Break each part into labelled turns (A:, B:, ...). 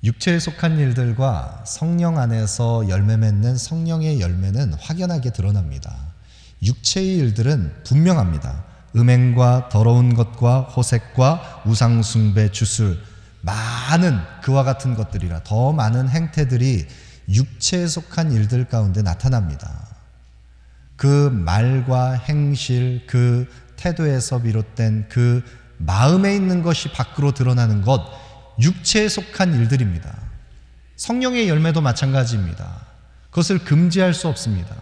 A: 육체에 속한 일들과 성령 안에서 열매 맺는 성령의 열매는 확연하게 드러납니다. 육체의 일들은 분명합니다. 음행과 더러운 것과 호색과 우상숭배, 주술, 많은 그와 같은 것들이라 더 많은 행태들이 육체에 속한 일들 가운데 나타납니다. 그 말과 행실, 그 태도에서 비롯된 그 마음에 있는 것이 밖으로 드러나는 것, 육체에 속한 일들입니다. 성령의 열매도 마찬가지입니다. 그것을 금지할 수 없습니다.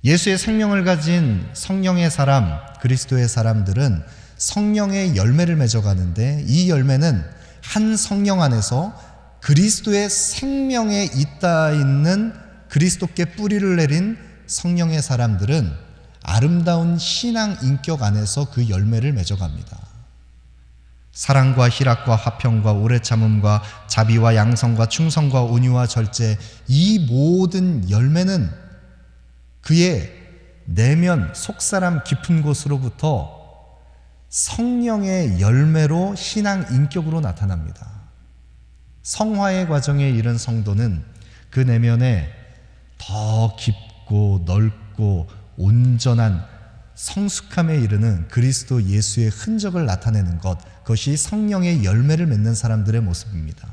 A: 예수의 생명을 가진 성령의 사람, 그리스도의 사람들은 성령의 열매를 맺어가는데, 이 열매는 한 성령 안에서 그리스도의 생명에 있다 있는 그리스도께 뿌리를 내린 성령의 사람들은 아름다운 신앙 인격 안에서 그 열매를 맺어갑니다. 사랑과 희락과 화평과 오래 참음과 자비와 양성과 충성과 온유와 절제, 이 모든 열매는 그의 내면 속사람 깊은 곳으로부터 성령의 열매로 신앙 인격으로 나타납니다. 성화의 과정에 이른 성도는 그 내면에 더 깊고 넓고 온전한 성숙함에 이르는 그리스도 예수의 흔적을 나타내는 것, 그것이 성령의 열매를 맺는 사람들의 모습입니다.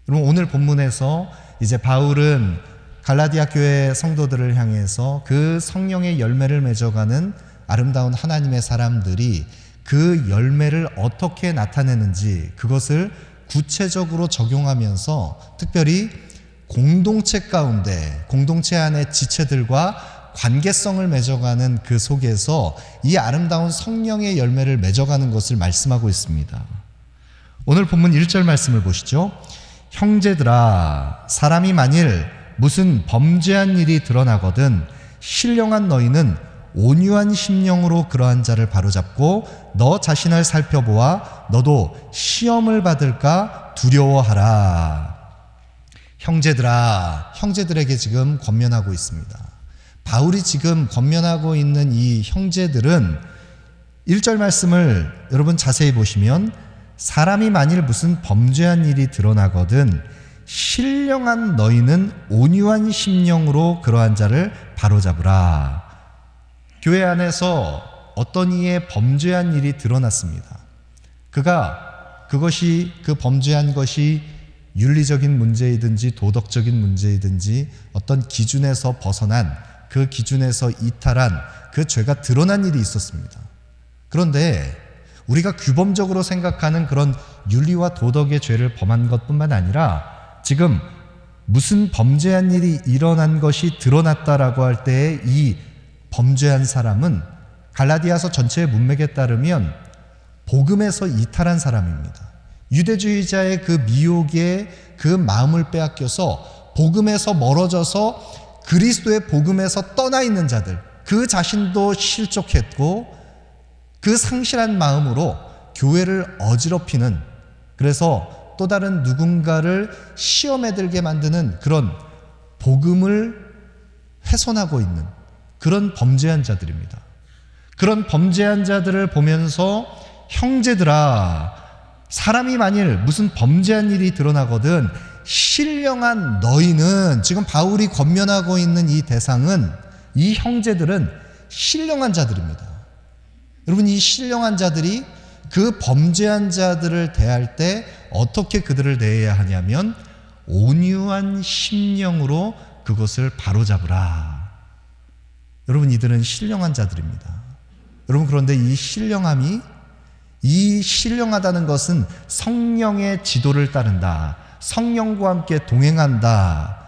A: 여러분, 오늘 본문에서 이제 바울은 갈라디아 교회 성도들을 향해서 그 성령의 열매를 맺어가는 아름다운 하나님의 사람들이 그 열매를 어떻게 나타내는지, 그것을 구체적으로 적용하면서 특별히 공동체 가운데, 공동체 안의 지체들과 관계성을 맺어가는 그 속에서 이 아름다운 성령의 열매를 맺어가는 것을 말씀하고 있습니다. 오늘 본문 1절 말씀을 보시죠. 형제들아, 사람이 만일 무슨 범죄한 일이 드러나거든 신령한 너희는 온유한 심령으로 그러한 자를 바로잡고 너 자신을 살펴보아 너도 시험을 받을까 두려워하라. 형제들아, 형제들에게 지금 권면하고 있습니다. 바울이 지금 권면하고 있는 이 형제들은 1절 말씀을 여러분 자세히 보시면, 사람이 만일 무슨 범죄한 일이 드러나거든 신령한 너희는 온유한 심령으로 그러한 자를 바로잡으라. 교회 안에서 어떤 이의 범죄한 일이 드러났습니다. 그것이 그 범죄한 것이 윤리적인 문제이든지 도덕적인 문제이든지 어떤 기준에서 벗어난, 그 기준에서 이탈한 그 죄가 드러난 일이 있었습니다. 그런데 우리가 규범적으로 생각하는 그런 윤리와 도덕의 죄를 범한 것뿐만 아니라 지금 무슨 범죄한 일이 일어난 것이 드러났다라고 할 때의 이 범죄한 사람은 갈라디아서 전체의 문맥에 따르면 복음에서 이탈한 사람입니다. 유대주의자의 그 미혹에 그 마음을 빼앗겨서 복음에서 멀어져서 그리스도의 복음에서 떠나 있는 자들, 그 자신도 실족했고 그 상실한 마음으로 교회를 어지럽히는, 그래서 또 다른 누군가를 시험에 들게 만드는 그런 복음을 훼손하고 있는 그런 범죄한 자들입니다. 그런 범죄한 자들을 보면서 형제들아, 사람이 만일 무슨 범죄한 일이 드러나거든 신령한 너희는, 지금 바울이 권면하고 있는 이 대상은, 이 형제들은 신령한 자들입니다. 여러분, 이 신령한 자들이 그 범죄한 자들을 대할 때 어떻게 그들을 대해야 하냐면 온유한 심령으로 그것을 바로잡으라. 여러분, 이들은 신령한 자들입니다. 여러분, 그런데 이 신령하다는 것은 성령의 지도를 따른다, 성령과 함께 동행한다.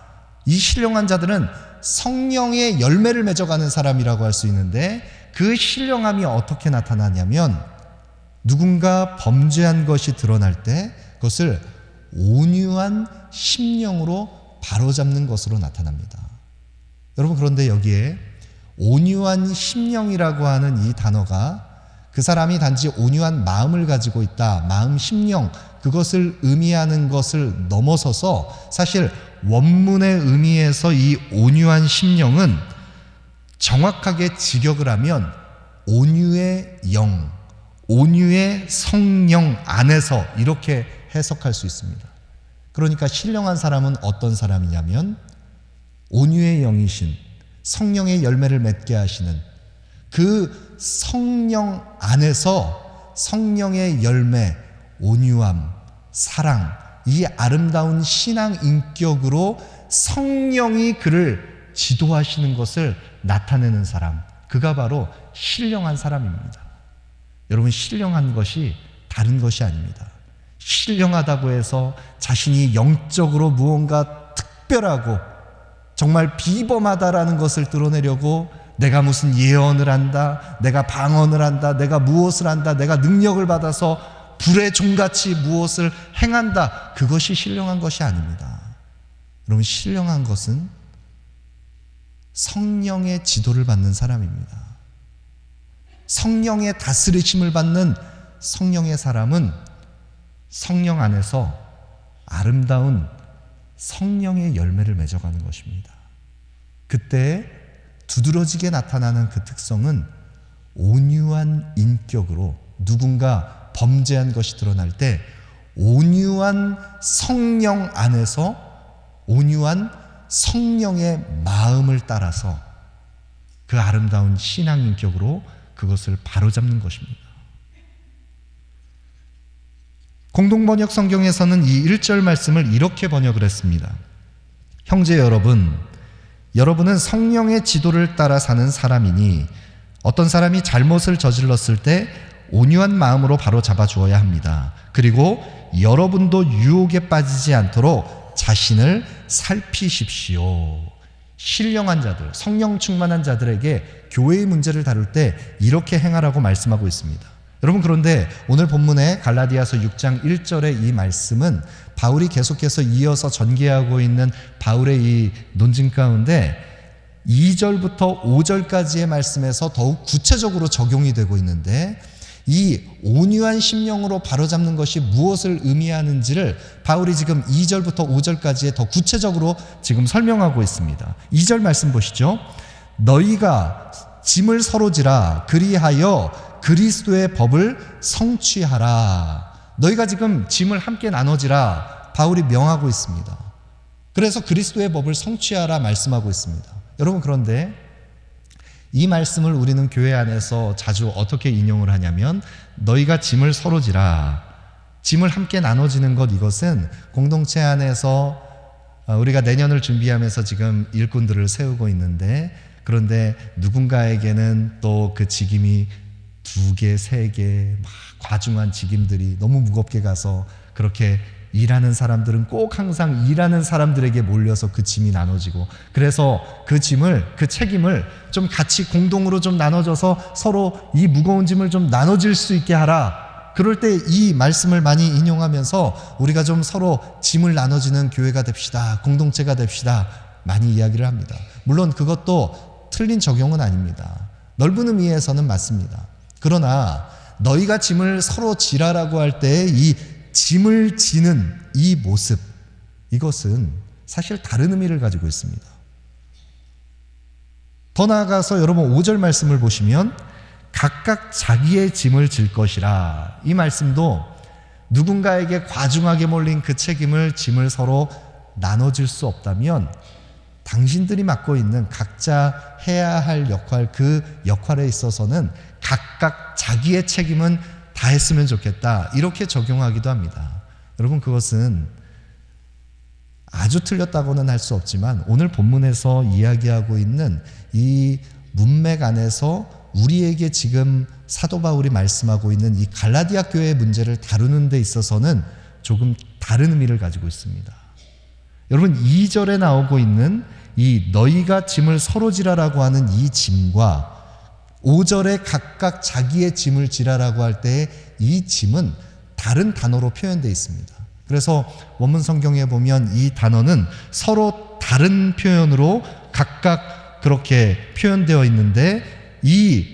A: 이 신령한 자들은 성령의 열매를 맺어가는 사람이라고 할 수 있는데, 그 신령함이 어떻게 나타나냐면 누군가 범죄한 것이 드러날 때 그것을 온유한 심령으로 바로잡는 것으로 나타납니다. 여러분, 그런데 여기에 온유한 심령이라고 하는 이 단어가 그 사람이 단지 온유한 마음을 가지고 있다, 마음, 심령, 그것을 의미하는 것을 넘어서서 사실 원문의 의미에서 이 온유한 심령은 정확하게 직역을 하면 온유의 영, 온유의 성령 안에서, 이렇게 해석할 수 있습니다. 그러니까 신령한 사람은 어떤 사람이냐면 온유의 영이신 성령의 열매를 맺게 하시는 그 성령 안에서 성령의 열매, 온유함, 사랑, 이 아름다운 신앙 인격으로 성령이 그를 지도하시는 것을 나타내는 사람, 그가 바로 신령한 사람입니다. 여러분, 신령한 것이 다른 것이 아닙니다. 신령하다고 해서 자신이 영적으로 무언가 특별하고 정말 비범하다라는 것을 드러내려고 내가 무슨 예언을 한다, 내가 방언을 한다, 내가 무엇을 한다, 내가 능력을 받아서 불의 종같이 무엇을 행한다, 그것이 신령한 것이 아닙니다. 여러분, 신령한 것은 성령의 지도를 받는 사람입니다. 성령의 다스리심을 받는 성령의 사람은 성령 안에서 아름다운 성령의 열매를 맺어가는 것입니다. 그때 두드러지게 나타나는 그 특성은 온유한 인격으로 누군가 범죄한 것이 드러날 때 온유한 성령 안에서 온유한 성령의 마음을 따라서 그 아름다운 신앙 인격으로 그것을 바로잡는 것입니다. 공동번역 성경에서는 이 1절 말씀을 이렇게 번역을 했습니다. 형제 여러분, 여러분은 성령의 지도를 따라 사는 사람이니 어떤 사람이 잘못을 저질렀을 때 온유한 마음으로 바로 잡아주어야 합니다. 그리고 여러분도 유혹에 빠지지 않도록 자신을 살피십시오. 신령한 자들, 성령 충만한 자들에게 교회의 문제를 다룰 때 이렇게 행하라고 말씀하고 있습니다. 여러분, 그런데 오늘 본문의 갈라디아서 6장 1절의 이 말씀은 바울이 계속해서 이어서 전개하고 있는 바울의 이 논증 가운데 2절부터 5절까지의 말씀에서 더욱 구체적으로 적용이 되고 있는데, 이 온유한 심령으로 바로잡는 것이 무엇을 의미하는지를 바울이 지금 2절부터 5절까지에 더 구체적으로 지금 설명하고 있습니다. 2절 말씀 보시죠. 너희가 짐을 서로 지라, 그리하여 그리스도의 법을 성취하라. 너희가 지금 짐을 함께 나눠지라 바울이 명하고 있습니다. 그래서 그리스도의 법을 성취하라 말씀하고 있습니다. 여러분, 그런데 이 말씀을 우리는 교회 안에서 자주 어떻게 인용을 하냐면, 너희가 짐을 서로 지라, 짐을 함께 나눠지는 것, 이것은 공동체 안에서 우리가 내년을 준비하면서 지금 일꾼들을 세우고 있는데, 그런데 누군가에게는 또 그 직임이 2개, 3개 막 과중한 직임들이 너무 무겁게 가서 그렇게 일하는 사람들은 꼭 항상 일하는 사람들에게 몰려서 그 짐이 나눠지고, 그래서 그 짐을, 그 책임을 좀 같이 공동으로 좀 나눠져서 서로 이 무거운 짐을 좀 나눠질 수 있게 하라. 그럴 때 이 말씀을 많이 인용하면서 우리가 좀 서로 짐을 나눠지는 교회가 됩시다, 공동체가 됩시다, 많이 이야기를 합니다. 물론 그것도 틀린 적용은 아닙니다. 넓은 의미에서는 맞습니다. 그러나 너희가 짐을 서로 지라라고 할 때 이 짐을 지는 이 모습, 이것은 사실 다른 의미를 가지고 있습니다. 더 나아가서 여러분 5절 말씀을 보시면 각각 자기의 짐을 질 것이라, 이 말씀도 누군가에게 과중하게 몰린 그 책임을, 짐을 서로 나눠줄 수 없다면 당신들이 맡고 있는 각자 해야 할 역할, 그 역할에 있어서는 각각 자기의 책임은 다 했으면 좋겠다, 이렇게 적용하기도 합니다. 여러분, 그것은 아주 틀렸다고는 할 수 없지만 오늘 본문에서 이야기하고 있는 이 문맥 안에서 우리에게 지금 사도 바울이 말씀하고 있는 이 갈라디아 교회의 문제를 다루는 데 있어서는 조금 다른 의미를 가지고 있습니다. 여러분, 2절에 나오고 있는 이 너희가 짐을 서로 지라라고 하는 이 짐과 5절에 각각 자기의 짐을 지라라고 할 때 이 짐은 다른 단어로 표현되어 있습니다. 그래서 원문 성경에 보면 이 단어는 서로 다른 표현으로 각각 그렇게 표현되어 있는데, 이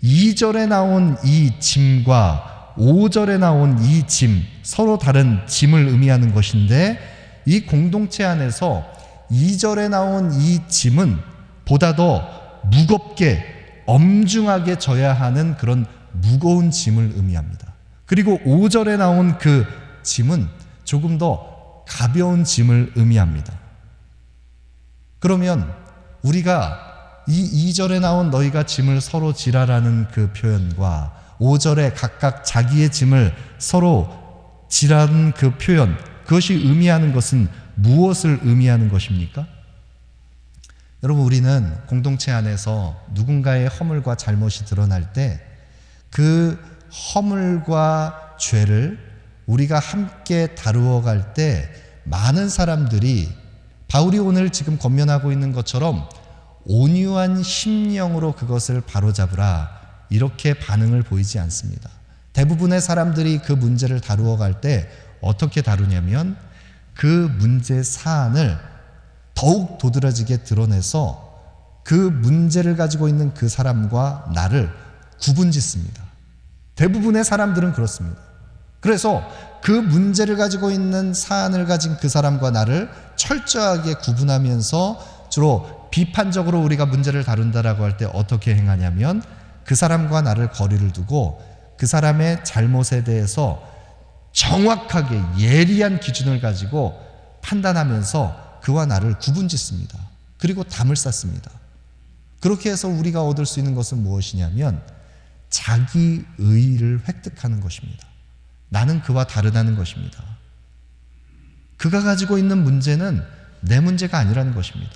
A: 2절에 나온 이 짐과 5절에 나온 이 짐, 서로 다른 짐을 의미하는 것인데, 이 공동체 안에서 2절에 나온 이 짐은 보다 더 무겁게 엄중하게 져야 하는 그런 무거운 짐을 의미합니다. 그리고 5절에 나온 그 짐은 조금 더 가벼운 짐을 의미합니다. 그러면 우리가 이 2절에 나온 너희가 짐을 서로 지라라는 그 표현과 5절에 각각 자기의 짐을 서로 지라는 그 표현, 그것이 의미하는 것은 무엇을 의미하는 것입니까? 여러분, 우리는 공동체 안에서 누군가의 허물과 잘못이 드러날 때 그 허물과 죄를 우리가 함께 다루어 갈 때 많은 사람들이 바울이 오늘 지금 권면하고 있는 것처럼 온유한 심령으로 그것을 바로잡으라, 이렇게 반응을 보이지 않습니다. 대부분의 사람들이 그 문제를 다루어 갈 때 어떻게 다루냐면 그 문제 사안을 더욱 도드라지게 드러내서 그 문제를 가지고 있는 그 사람과 나를 구분짓습니다. 대부분의 사람들은 그렇습니다. 그래서 그 문제를 가지고 있는 사안을 가진 그 사람과 나를 철저하게 구분하면서 주로 비판적으로 우리가 문제를 다룬다라고 할 때 어떻게 행하냐면 그 사람과 나를 거리를 두고 그 사람의 잘못에 대해서 정확하게 예리한 기준을 가지고 판단하면서 그와 나를 구분짓습니다. 그리고 담을 쌓습니다. 그렇게 해서 우리가 얻을 수 있는 것은 무엇이냐면 자기 의의를 획득하는 것입니다. 나는 그와 다르다는 것입니다. 그가 가지고 있는 문제는 내 문제가 아니라는 것입니다.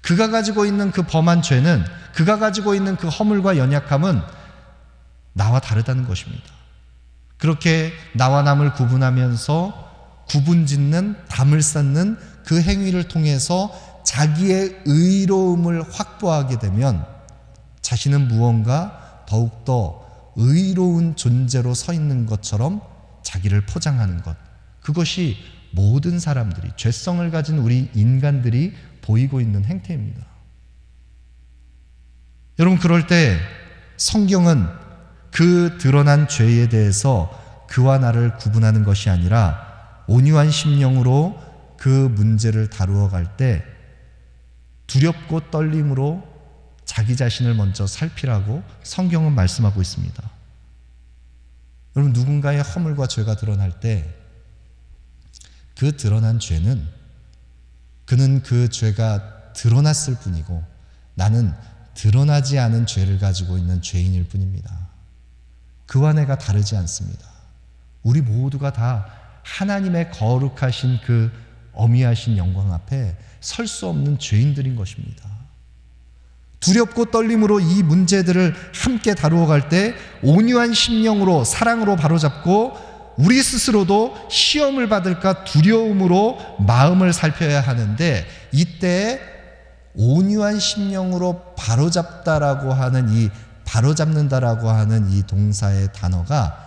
A: 그가 가지고 있는 그 범한 죄는, 그가 가지고 있는 그 허물과 연약함은 나와 다르다는 것입니다. 그렇게 나와 남을 구분하면서 구분짓는, 담을 쌓는 그 행위를 통해서 자기의 의로움을 확보하게 되면 자신은 무언가 더욱더 의로운 존재로 서 있는 것처럼 자기를 포장하는 것, 그것이 모든 사람들이, 죄성을 가진 우리 인간들이 보이고 있는 행태입니다. 여러분, 그럴 때 성경은 그 드러난 죄에 대해서 그와 나를 구분하는 것이 아니라 온유한 심령으로 그 문제를 다루어 갈 때 두렵고 떨림으로 자기 자신을 먼저 살피라고 성경은 말씀하고 있습니다. 여러분, 누군가의 허물과 죄가 드러날 때 그 드러난 죄는 그는 그 죄가 드러났을 뿐이고 나는 드러나지 않은 죄를 가지고 있는 죄인일 뿐입니다. 그와 내가 다르지 않습니다. 우리 모두가 다 하나님의 거룩하신 그 어미하신 영광 앞에 설 수 없는 죄인들인 것입니다. 두렵고 떨림으로 이 문제들을 함께 다루어 갈 때 온유한 심령으로, 사랑으로 바로잡고 우리 스스로도 시험을 받을까 두려움으로 마음을 살펴야 하는데, 이때 온유한 심령으로 바로잡다라고 하는 이 바로잡는다라고 하는 이 동사의 단어가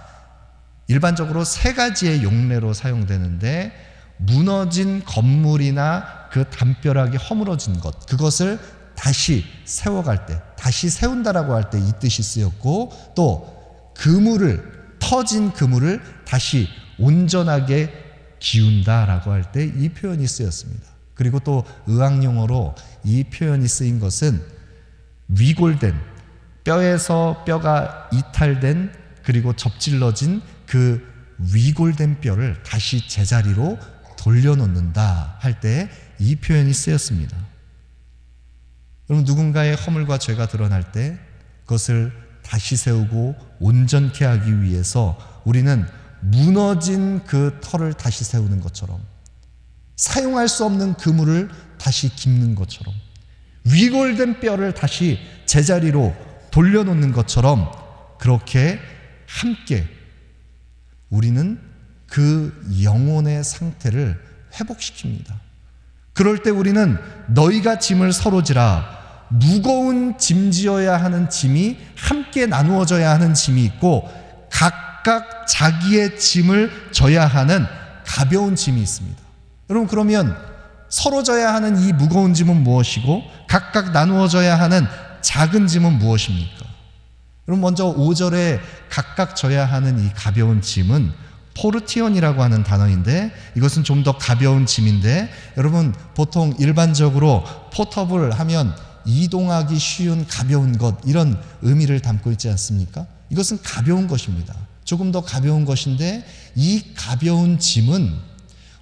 A: 일반적으로 세 가지의 용례로 사용되는데, 무너진 건물이나 그 담벼락이 허물어진 것, 그것을 다시 세워갈 때, 다시 세운다라고 할 때 이 뜻이 쓰였고, 또 그물을, 터진 그물을 다시 온전하게 기운다라고 할 때 이 표현이 쓰였습니다. 그리고 또 의학용어로 이 표현이 쓰인 것은 위골된, 뼈에서 뼈가 이탈된, 그리고 접질러진 그 위골된 뼈를 다시 제자리로 돌려놓는다 할 때 이 표현이 쓰였습니다. 여러분, 누군가의 허물과 죄가 드러날 때 그것을 다시 세우고 온전케 하기 위해서 우리는 무너진 그 터를 다시 세우는 것처럼, 사용할 수 없는 그물을 다시 깁는 것처럼, 위골된 뼈를 다시 제자리로 돌려놓는 것처럼, 그렇게 함께 우리는 그 영혼의 상태를 회복시킵니다. 그럴 때 우리는 너희가 짐을 서로 지라, 무거운 짐지어야 하는 짐이 함께 나누어져야 하는 짐이 있고 각각 자기의 짐을 져야 하는 가벼운 짐이 있습니다. 여러분, 그러면 서로 져야 하는 이 무거운 짐은 무엇이고 각각 나누어져야 하는 작은 짐은 무엇입니까? 여러분, 먼저 5절에 각각 져야 하는 이 가벼운 짐은 포르티온이라고 하는 단어인데, 이것은 좀 더 가벼운 짐인데, 여러분, 보통 일반적으로 포터블 하면 이동하기 쉬운 가벼운 것, 이런 의미를 담고 있지 않습니까? 이것은 가벼운 것입니다. 조금 더 가벼운 것인데, 이 가벼운 짐은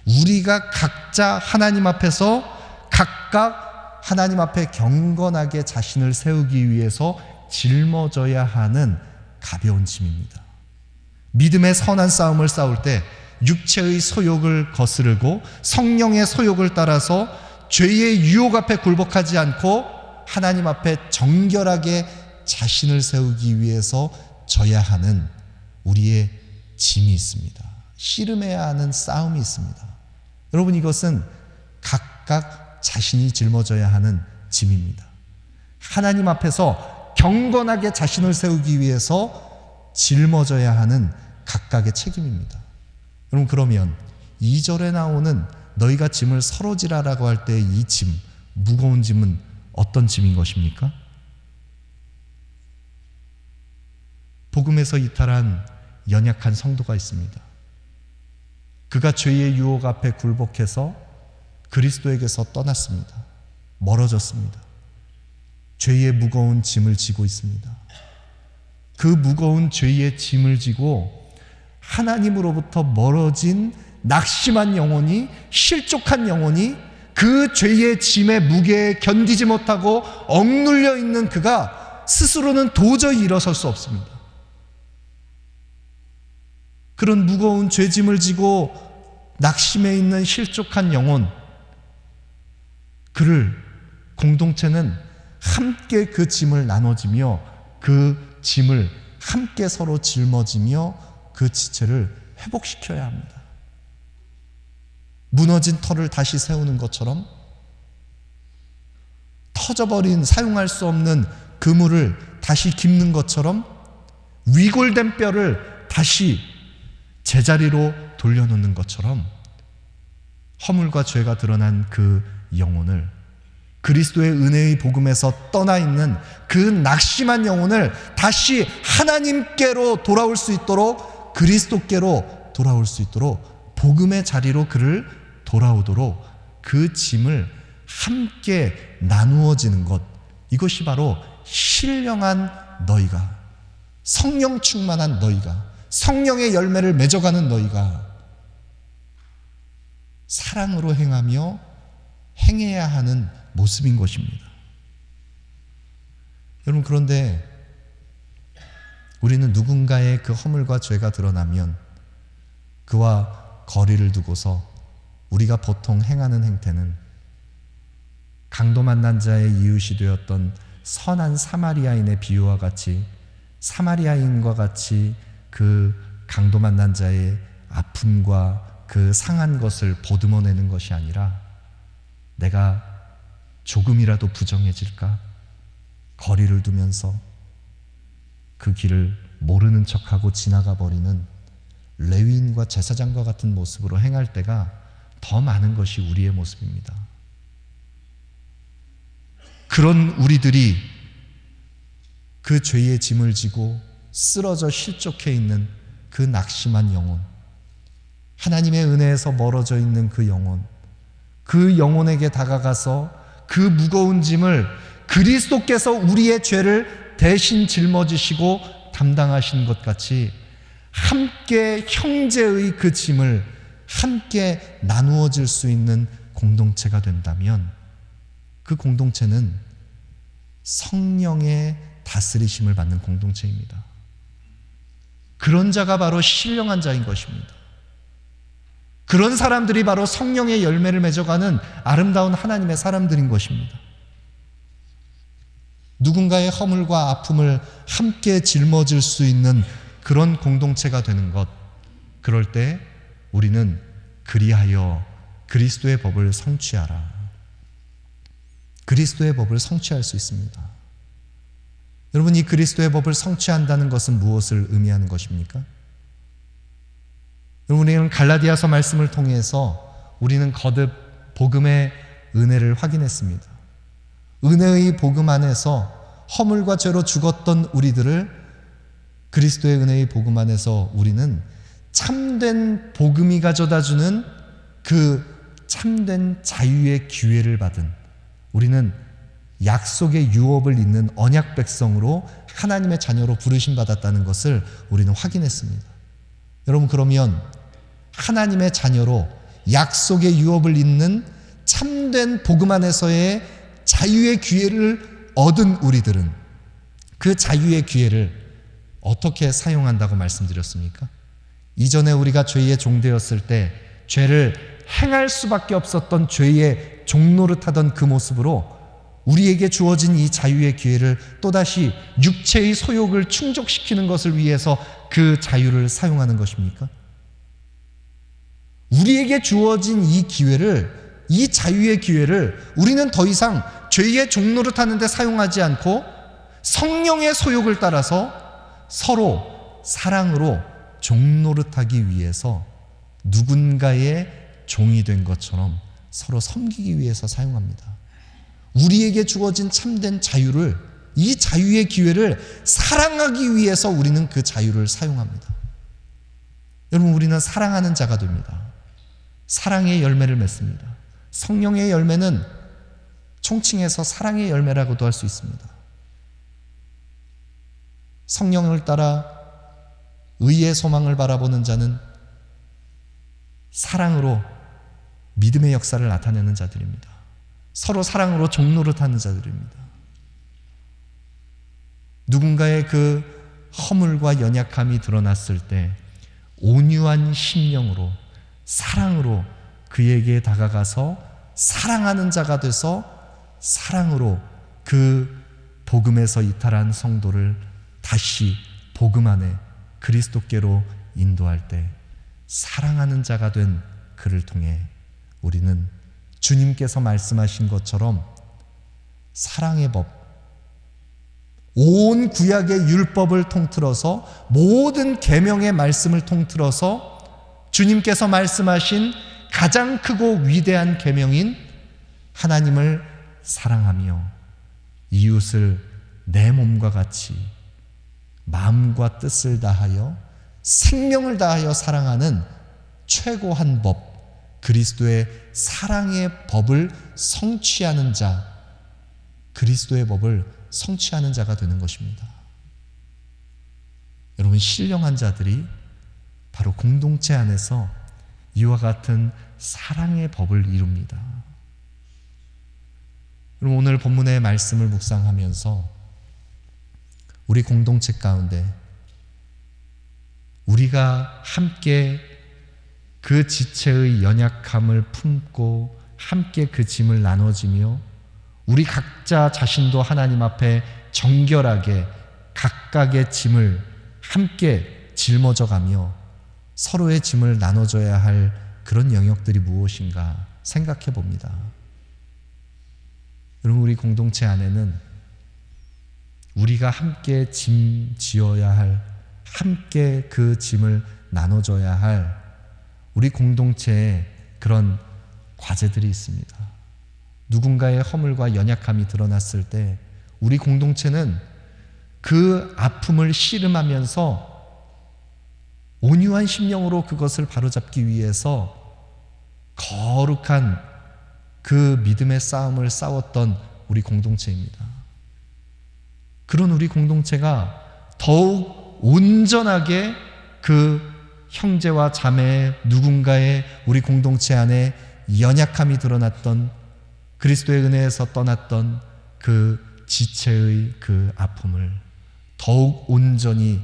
A: 우리가 각자 하나님 앞에서 각각 하나님 앞에 경건하게 자신을 세우기 위해서 짊어져야 하는 가벼운 짐입니다. 믿음의 선한 싸움을 싸울 때 육체의 소욕을 거스르고 성령의 소욕을 따라서 죄의 유혹 앞에 굴복하지 않고 하나님 앞에 정결하게 자신을 세우기 위해서 져야 하는 우리의 짐이 있습니다. 씨름해야 하는 싸움이 있습니다. 여러분, 이것은 각각 자신이 짊어져야 하는 짐입니다. 하나님 앞에서 경건하게 자신을 세우기 위해서 짊어져야 하는 각각의 책임입니다. 여러분, 그러면 2절에 나오는 너희가 짐을 서로 지라라고 할 때 이 짐, 무거운 짐은 어떤 짐인 것입니까? 복음에서 이탈한 연약한 성도가 있습니다. 그가 죄의 유혹 앞에 굴복해서 그리스도에게서 떠났습니다. 멀어졌습니다. 죄의 무거운 짐을 지고 있습니다. 그 무거운 죄의 짐을 지고 하나님으로부터 멀어진 낙심한 영혼이, 실족한 영혼이 그 죄의 짐의 무게에 견디지 못하고 억눌려 있는 그가 스스로는 도저히 일어설 수 없습니다. 그런 무거운 죄짐을 지고 낙심해 있는 실족한 영혼, 그를 공동체는 함께 그 짐을 나눠지며 그 짐을 함께 서로 짊어지며 그 지체를 회복시켜야 합니다. 무너진 터를 다시 세우는 것처럼, 터져버린 사용할 수 없는 그물을 다시 깁는 것처럼, 위골된 뼈를 다시 제자리로 돌려놓는 것처럼 허물과 죄가 드러난 그 영혼을, 그리스도의 은혜의 복음에서 떠나 있는 그 낙심한 영혼을 다시 하나님께로 돌아올 수 있도록, 그리스도께로 돌아올 수 있도록, 복음의 자리로 그를 돌아오도록 그 짐을 함께 나누어지는 것, 이것이 바로 신령한 너희가, 성령 충만한 너희가, 성령의 열매를 맺어가는 너희가 사랑으로 행하며 행해야 하는 모습인 것입니다. 여러분, 그런데 우리는 누군가의 그 허물과 죄가 드러나면 그와 거리를 두고서 우리가 보통 행하는 행태는 강도 만난 자의 이웃이 되었던 선한 사마리아인의 비유와 같이, 사마리아인과 같이 그 강도 만난 자의 아픔과 그 상한 것을 보듬어내는 것이 아니라, 내가 조금이라도 부정해질까 거리를 두면서 그 길을 모르는 척하고 지나가 버리는 레위인과 제사장과 같은 모습으로 행할 때가 더 많은 것이 우리의 모습입니다. 그런 우리들이 그 죄의 짐을 지고 쓰러져 실족해 있는 그 낙심한 영혼, 하나님의 은혜에서 멀어져 있는 그 영혼, 그 영혼에게 다가가서 그 무거운 짐을 그리스도께서 우리의 죄를 대신 짊어지시고 담당하신 것 같이 함께 형제의 그 짐을 함께 나누어질 수 있는 공동체가 된다면, 그 공동체는 성령의 다스리심을 받는 공동체입니다. 그런 자가 바로 신령한 자인 것입니다. 그런 사람들이 바로 성령의 열매를 맺어가는 아름다운 하나님의 사람들인 것입니다. 누군가의 허물과 아픔을 함께 짊어질 수 있는 그런 공동체가 되는 것, 그럴 때 우리는 그리하여 그리스도의 법을 성취하라, 그리스도의 법을 성취할 수 있습니다. 여러분, 이 그리스도의 법을 성취한다는 것은 무엇을 의미하는 것입니까? 여러분, 우리는 갈라디아서 말씀을 통해서 우리는 거듭 복음의 은혜를 확인했습니다. 은혜의 복음 안에서 허물과 죄로 죽었던 우리들을 그리스도의 은혜의 복음 안에서 우리는 참된 복음이 가져다주는 그 참된 자유의 기회를 받은, 우리는 약속의 유업을 잇는 언약 백성으로 하나님의 자녀로 부르심 받았다는 것을 우리는 확인했습니다. 여러분, 그러면 하나님의 자녀로 약속의 유업을 잇는 참된 복음 안에서의 자유의 기회를 얻은 우리들은 그 자유의 기회를 어떻게 사용한다고 말씀드렸습니까? 이전에 우리가 죄의 종되었을 때 죄를 행할 수밖에 없었던 죄의 종노릇하던 그 모습으로 우리에게 주어진 이 자유의 기회를 또다시 육체의 소욕을 충족시키는 것을 위해서 그 자유를 사용하는 것입니까? 우리에게 주어진 이 기회를, 이 자유의 기회를 우리는 더 이상 죄의 종노릇하는 데 사용하지 않고 성령의 소욕을 따라서 서로 사랑으로 종노릇하기 위해서 누군가의 종이 된 것처럼 서로 섬기기 위해서 사용합니다. 우리에게 주어진 참된 자유를, 이 자유의 기회를 사랑하기 위해서 우리는 그 자유를 사용합니다. 여러분, 우리는 사랑하는 자가 됩니다. 사랑의 열매를 맺습니다. 성령의 열매는 총칭해서 사랑의 열매라고도 할 수 있습니다. 성령을 따라 의의 소망을 바라보는 자는 사랑으로 믿음의 역사를 나타내는 자들입니다. 서로 사랑으로 종노릇하는 자들입니다. 누군가의 그 허물과 연약함이 드러났을 때 온유한 심령으로, 사랑으로 그에게 다가가서 사랑하는 자가 돼서 사랑으로 그 복음에서 이탈한 성도를 다시 복음 안에 그리스도께로 인도할 때 사랑하는 자가 된 그를 통해 우리는 주님께서 말씀하신 것처럼 사랑의 법, 온 구약의 율법을 통틀어서 모든 계명의 말씀을 통틀어서 주님께서 말씀하신 가장 크고 위대한 계명인 하나님을 사랑하며 이웃을 내 몸과 같이 마음과 뜻을 다하여 생명을 다하여 사랑하는 최고한 법, 그리스도의 사랑의 법을 성취하는 자, 그리스도의 법을 성취하는 자가 되는 것입니다. 여러분, 신령한 자들이 바로 공동체 안에서 이와 같은 사랑의 법을 이룹니다. 여러분, 오늘 본문의 말씀을 묵상하면서 우리 공동체 가운데 우리가 함께 그 지체의 연약함을 품고 함께 그 짐을 나눠지며 우리 각자 자신도 하나님 앞에 정결하게 각각의 짐을 함께 짊어져가며 서로의 짐을 나눠줘야 할 그런 영역들이 무엇인가 생각해 봅니다. 여러분, 우리 공동체 안에는 우리가 함께 짐 지어야 할, 함께 그 짐을 나눠줘야 할 우리 공동체에 그런 과제들이 있습니다. 누군가의 허물과 연약함이 드러났을 때 우리 공동체는 그 아픔을 씨름하면서 온유한 심령으로 그것을 바로잡기 위해서 거룩한 그 믿음의 싸움을 싸웠던 우리 공동체입니다. 그런 우리 공동체가 더욱 온전하게 그 형제와 자매의 누군가의 우리 공동체 안에 연약함이 드러났던, 그리스도의 은혜에서 떠났던 그 지체의 그 아픔을 더욱 온전히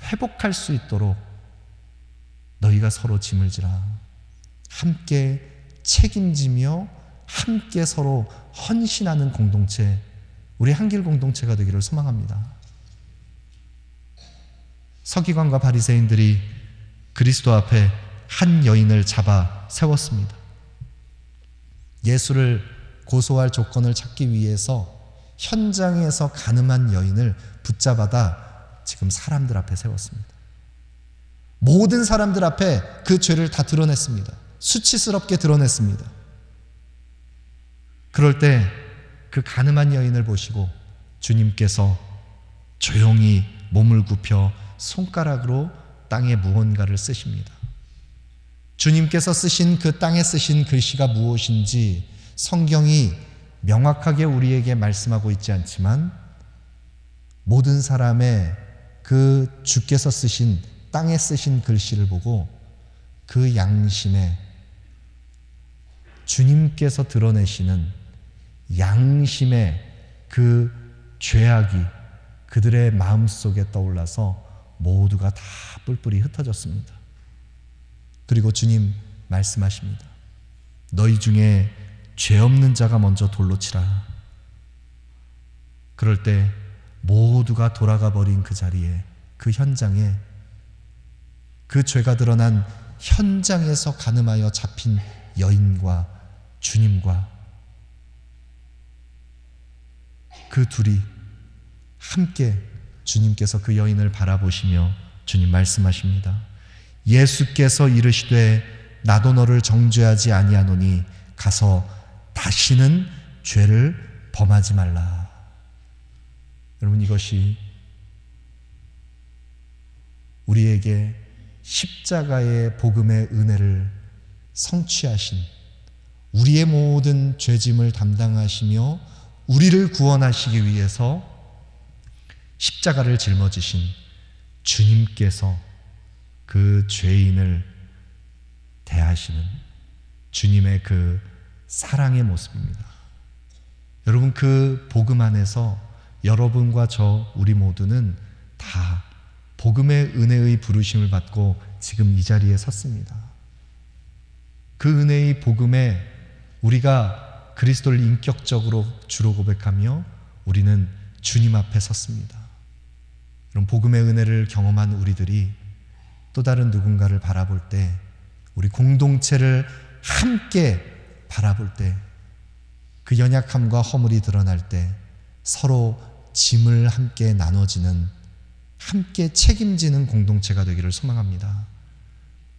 A: 회복할 수 있도록 너희가 서로 짐을 지라, 함께 책임지며 함께 서로 헌신하는 공동체, 우리 한길 공동체가 되기를 소망합니다. 서기관과 바리새인들이 그리스도 앞에 한 여인을 잡아 세웠습니다. 예수를 고소할 조건을 찾기 위해서 현장에서 간음한 여인을 붙잡아다 지금 사람들 앞에 세웠습니다. 모든 사람들 앞에 그 죄를 다 드러냈습니다. 수치스럽게 드러냈습니다. 그럴 때 그 간음한 여인을 보시고 주님께서 조용히 몸을 굽혀 손가락으로 땅에 무언가를 쓰십니다. 주님께서 쓰신 그 땅에 쓰신 글씨가 무엇인지 성경이 명확하게 우리에게 말씀하고 있지 않지만 모든 사람의 그 주께서 쓰신 땅에 쓰신 글씨를 보고 그 양심에 주님께서 드러내시는 양심의 그 죄악이 그들의 마음속에 떠올라서 모두가 다 뿔뿔이 흩어졌습니다. 그리고 주님 말씀하십니다. 너희 중에 죄 없는 자가 먼저 돌로 치라. 그럴 때 모두가 돌아가 버린 그 자리에, 그 현장에, 그 죄가 드러난 현장에서 간음하여 잡힌 여인과 주님과 그 둘이 함께 주님께서 그 여인을 바라보시며 주님 말씀하십니다. 예수께서 이르시되 나도 너를 정죄하지 아니하노니 가서 다시는 죄를 범하지 말라. 여러분, 이것이 우리에게 십자가의 복음의 은혜를 성취하신, 우리의 모든 죄짐을 담당하시며 우리를 구원하시기 위해서 십자가를 짊어지신 주님께서 그 죄인을 대하시는 주님의 그 사랑의 모습입니다. 여러분, 그 복음 안에서 여러분과 저 우리 모두는 다 복음의 은혜의 부르심을 받고 지금 이 자리에 섰습니다. 그 은혜의 복음에 우리가 그리스도를 인격적으로 주로 고백하며 우리는 주님 앞에 섰습니다. 그럼 복음의 은혜를 경험한 우리들이 또 다른 누군가를 바라볼 때, 우리 공동체를 함께 바라볼 때, 그 연약함과 허물이 드러날 때 서로 짐을 함께 나눠지는, 함께 책임지는 공동체가 되기를 소망합니다.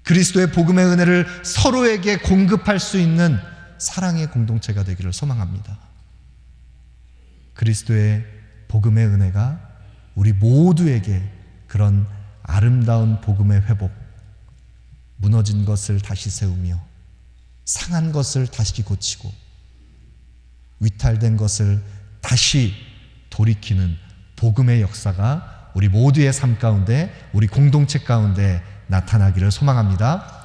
A: 그리스도의 복음의 은혜를 서로에게 공급할 수 있는 사랑의 공동체가 되기를 소망합니다. 그리스도의 복음의 은혜가 우리 모두에게 그런 아름다운 복음의 회복, 무너진 것을 다시 세우며 상한 것을 다시 고치고 위탈된 것을 다시 돌이키는 복음의 역사가 우리 모두의 삶 가운데, 우리 공동체 가운데 나타나기를 소망합니다.